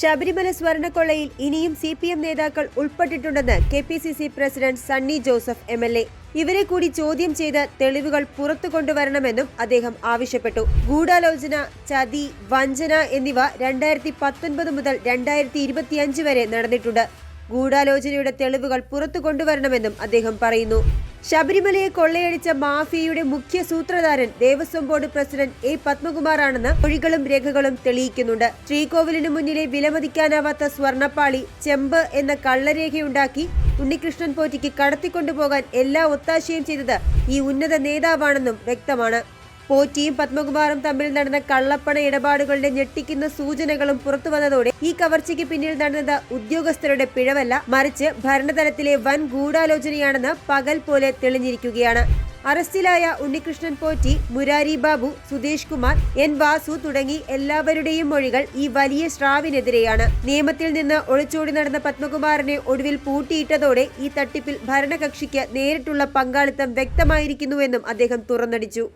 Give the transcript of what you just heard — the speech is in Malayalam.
ശബരിമല സ്വർണ്ണക്കൊള്ളയിൽ ഇനിയും CPM നേതാക്കൾ ഉൾപ്പെട്ടിട്ടുണ്ടെന്ന് KPCC president Sunny Joseph MLA. ഇവരെ കൂടി ചോദ്യം ചെയ്ത് തെളിവുകൾ പുറത്തു കൊണ്ടുവരണമെന്നും അദ്ദേഹം ആവശ്യപ്പെട്ടു. ഗൂഢാലോചന, ചതി, വഞ്ചന എന്നിവ 2019 മുതൽ 2025 വരെ നടന്നിട്ടുണ്ട്. ഗൂഢാലോചനയുടെ തെളിവുകൾ പുറത്തു കൊണ്ടുവരണമെന്നും അദ്ദേഹം പറയുന്നു. ശബരിമലയെ കൊള്ളയടിച്ച മാഫിയയുടെ മുഖ്യ സൂത്രധാരൻ ദേവസ്വം ബോർഡ് പ്രസിഡന്റ് A. പത്മകുമാറാണെന്ന് മൊഴികളും രേഖകളും തെളിയിക്കുന്നുണ്ട്. ശ്രീകോവിലിനു മുന്നിലെ വിലമതിക്കാനാവാത്ത സ്വർണ്ണപ്പാളി, ചെമ്പ് എന്ന കള്ളരേഖയുണ്ടാക്കി ഉണ്ണികൃഷ്ണൻ പോറ്റിക്ക് കടത്തിക്കൊണ്ടുപോകാൻ എല്ലാ ഒത്താശയും ചെയ്തത് ഈ ഉന്നത നേതാവാണെന്നും വ്യക്തമാണ്. പോറ്റിയും പത്മകുമാറും തമ്മിൽ നടന്ന കള്ളപ്പണ ഇടപാടുകളുടെ ഞെട്ടിക്കുന്ന സൂചനകളും പുറത്തുവന്നതോടെ ഈ കവർച്ചയ്ക്ക് പിന്നിൽ നടന്നത് ഉദ്യോഗസ്ഥരുടെ പിഴവല്ല, മറിച്ച് ഭരണതലത്തിലെ വൻ ഗൂഢാലോചനയാണെന്ന് പകൽ പോലെ തെളിഞ്ഞിരിക്കുകയാണ്. അറസ്റ്റിലായ ഉണ്ണികൃഷ്ണൻ പോറ്റി, മുരാരി ബാബു, സുദേശ് കുമാർ, N. വാസു തുടങ്ങി എല്ലാവരുടെയും മൊഴികൾ ഈ വലിയ സ്രാവിനെതിരെയാണ്. നിയമത്തിൽ നിന്ന് ഒളിച്ചോടി നടന്ന പത്മകുമാറിനെ ഒടുവിൽ പൂട്ടിയിട്ടതോടെ ഈ തട്ടിപ്പിൽ ഭരണകക്ഷിക്ക് നേരിട്ടുള്ള പങ്കാളിത്തം വ്യക്തമായിരിക്കുന്നുവെന്നും അദ്ദേഹം തുറന്നടിച്ചു.